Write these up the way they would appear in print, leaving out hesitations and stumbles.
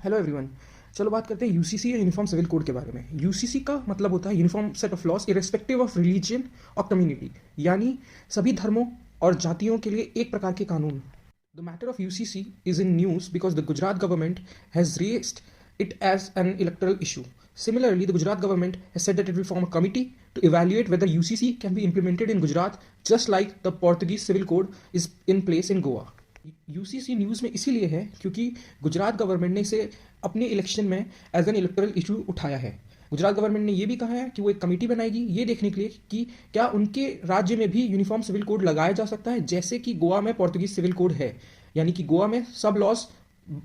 Hello everyone. चलो बात करते हैं यूसीसी या यूनिफॉर्म सिविल कोड के बारे में। यूसीसी का मतलब होता है uniform set of laws irrespective of religion और कम्युनिटी, यानी सभी धर्मों और जातियों के लिए एक प्रकार के कानून। The matter of UCC is in news because the Gujarat government has raised it as an electoral issue. Similarly, the Gujarat government has said that it will form a committee to evaluate whether UCC can be implemented in Gujarat, just like the Portuguese Civil Code is in place in Goa. UCC news में इसीलिए है क्योंकि Gujarat government ने इसे अपने election में as an electoral issue उठाया है। गुजरात गवर्नमेंट ने ये भी कहा है कि वो एक कमेटी बनाएगी ये देखने के लिए कि क्या उनके राज्य में भी यूनिफॉर्म सिविल कोड लगाया जा सकता है, जैसे कि गोवा में पोर्तुगीज सिविल कोड है, यानी कि गोवा में सब लॉज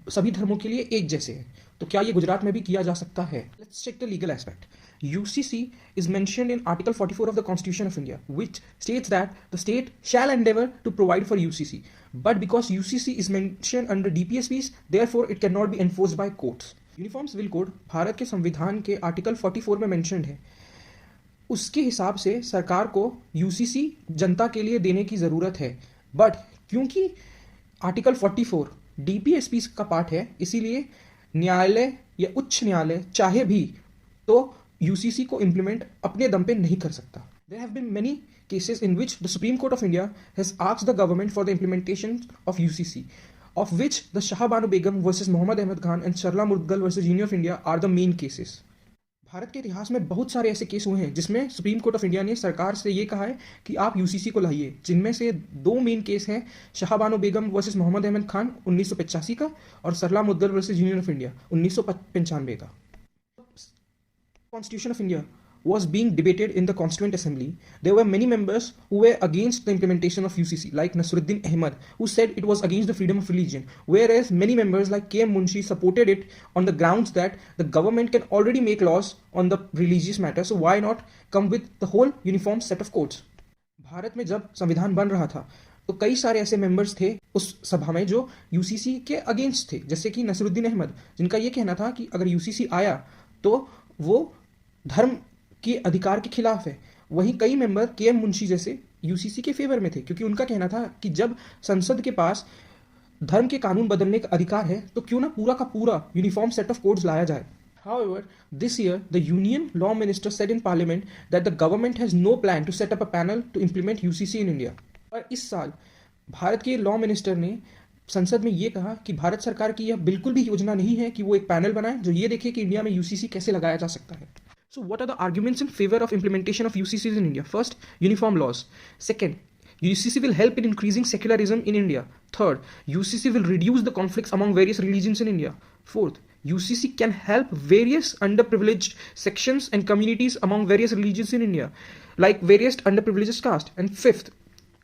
सभी धर्मों के लिए एक जैसे हैं। तो क्या ये गुजरात में भी किया जा सकता है? Let's check the legal aspect. UCC is mentioned in Article 44 of the Constitution of India, which states that the state shall endeavor to provide for UCC. But because UCC is mentioned under DPSPs, therefore it cannot be enforced by courts. Uniform civil code Bharat के संविधान के article 44 में mentioned है। उसके हिसाब से सरकार को UCC जनता के लिए देने की ज़रूरत है, बट क्योंकि आर्टिकल 44 DPSPs का पार्ट है, इसीलिए न्यायालय या उच्च न्यायालय चाहे भी तो यूसीसी को इम्प्लीमेंट अपने दम पे नहीं कर सकता। There have been many cases in which the supreme court of India has asked the government for the implementation of UCC, of which the Shah Bano Begum versus Mohammad Ahmad Khan and Sarla Mudgal versus union of India are the main cases. Bharat के इतिहास में बहुत सारे ऐसे case हुए हैं जिसमें supreme court of India ने सरकार से ये कहा है कि आप यूसीसी को लाइए, जिनमें से दो मेन केस हैं, शाहबानो बेगम वर्सेस मोहम्मद अहमद खान 1985 का और Sarla Mudgal versus union of India 1995 का। Constitution of India was being debated in the Constituent Assembly. There were many members who were against the implementation of UCC, like Nasruddin Ahmad, who said it was against the freedom of religion, whereas many members like K.M. Munshi supported it on the grounds that the government can already make laws on the religious matter, so why not come with the whole uniform set of codes. Bharat में जब संविधान बन रहा था तो कई सारे ऐसे मेंबर्स थे उस सभा में जो यूसीसी के अगेंस्ट थे, जैसे कि नसरुद्दीन अहमद, जिनका ये कहना था कि अगर यूसीसी आया तो वो धर्म के अधिकार के खिलाफ है। वहीं कई मेंबर केएम मुंशी जैसे यूसीसी के फेवर में थे, क्योंकि उनका कहना था कि जब संसद के पास धर्म के कानून बदलने का अधिकार है तो क्यों ना पूरा का पूरा यूनिफॉर्म सेट ऑफ कोड्स लाया जाए। However, this year the Union Law Minister said in Parliament that the government has no plan to set up a panel to implement UCC in India. और इस साल भारत के लॉ मिनिस्टर ने संसद में ये कहा कि भारत सरकार की यह बिल्कुल भी योजना नहीं है कि वो एक पैनल बनाए जो ये देखे कि इंडिया में यूसीसी कैसे लगाया जा सकता है। So what are the arguments in favor of implementation of UCCs in India? First, uniform laws. Second, UCC will help in increasing secularism in India. Third, UCC will reduce the conflicts among various religions in India. Fourth, UCC can help various underprivileged sections and communities among various religions in India, like various underprivileged caste. And fifth,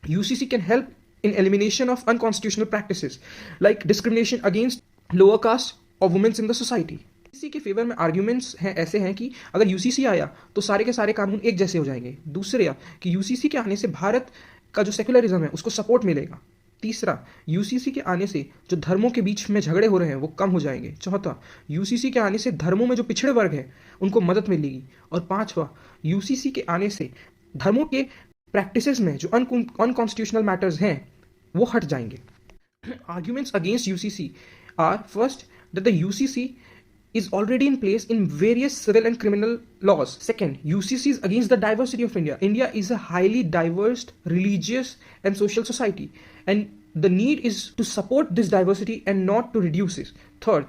UCC can help in elimination of unconstitutional practices, like discrimination against lower caste or women in the society. UCC के favour में arguments हैं ऐसे हैं कि अगर UCC आया तो सारे के सारे कानून एक जैसे हो जाएंगे। दूसरा कि यूसीसी के आने से भारत का जो सेकुलरिज्म है उसको सपोर्ट मिलेगा। तीसरा, यूसीसी के आने से जो धर्मों के बीच में झगड़े हो रहे हैं वो कम हो जाएंगे। चौथा, यूसीसी के आने से धर्मों में जो पिछड़े वर्ग हैं उनको मदद मिलेगी। और पांचवा, यूसीसी के आने से धर्मों के प्रैक्टिसेस में जो अनकॉन्स्टिट्यूशनल मैटर्स हैं वो हट जाएंगे। Arguments against UCC are first that the UCC is already in place in various civil and criminal laws. Second, UCC is against the diversity of India. India is a highly diverse religious and social society, and the need is to support this diversity and not to reduce it. Third,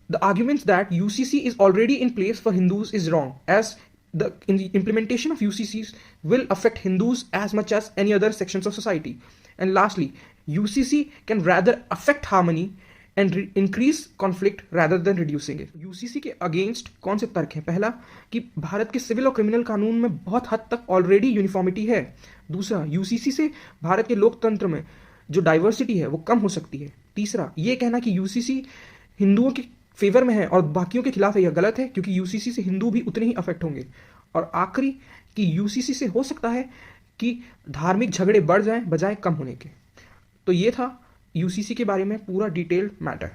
the arguments that UCC is already in place for Hindus is wrong, as the implementation of UCCs will affect Hindus as much as any other sections of society. And lastly, UCC can rather affect harmony and increase conflict rather than reducing it. UCC के against कौन से तर्क हैं? पहला कि भारत के civil और criminal कानून में बहुत हद तक ऑलरेडी यूनिफॉर्मिटी है। दूसरा, यूसीसी से भारत के लोकतंत्र में जो डाइवर्सिटी है वो कम हो सकती है। तीसरा, ये कहना कि यूसीसी हिंदुओं के फेवर में है और बाकियों के खिलाफ है, यह गलत है, क्योंकि यूसीसी से हिंदू भी उतने ही अफेक्ट होंगे। और आखिरी कि यूसीसी से हो सकता है कि धार्मिक झगड़े बढ़ जाएं बजाय कम होने के। तो ये था यूसीसी के बारे में पूरा डिटेल्ड मैटर।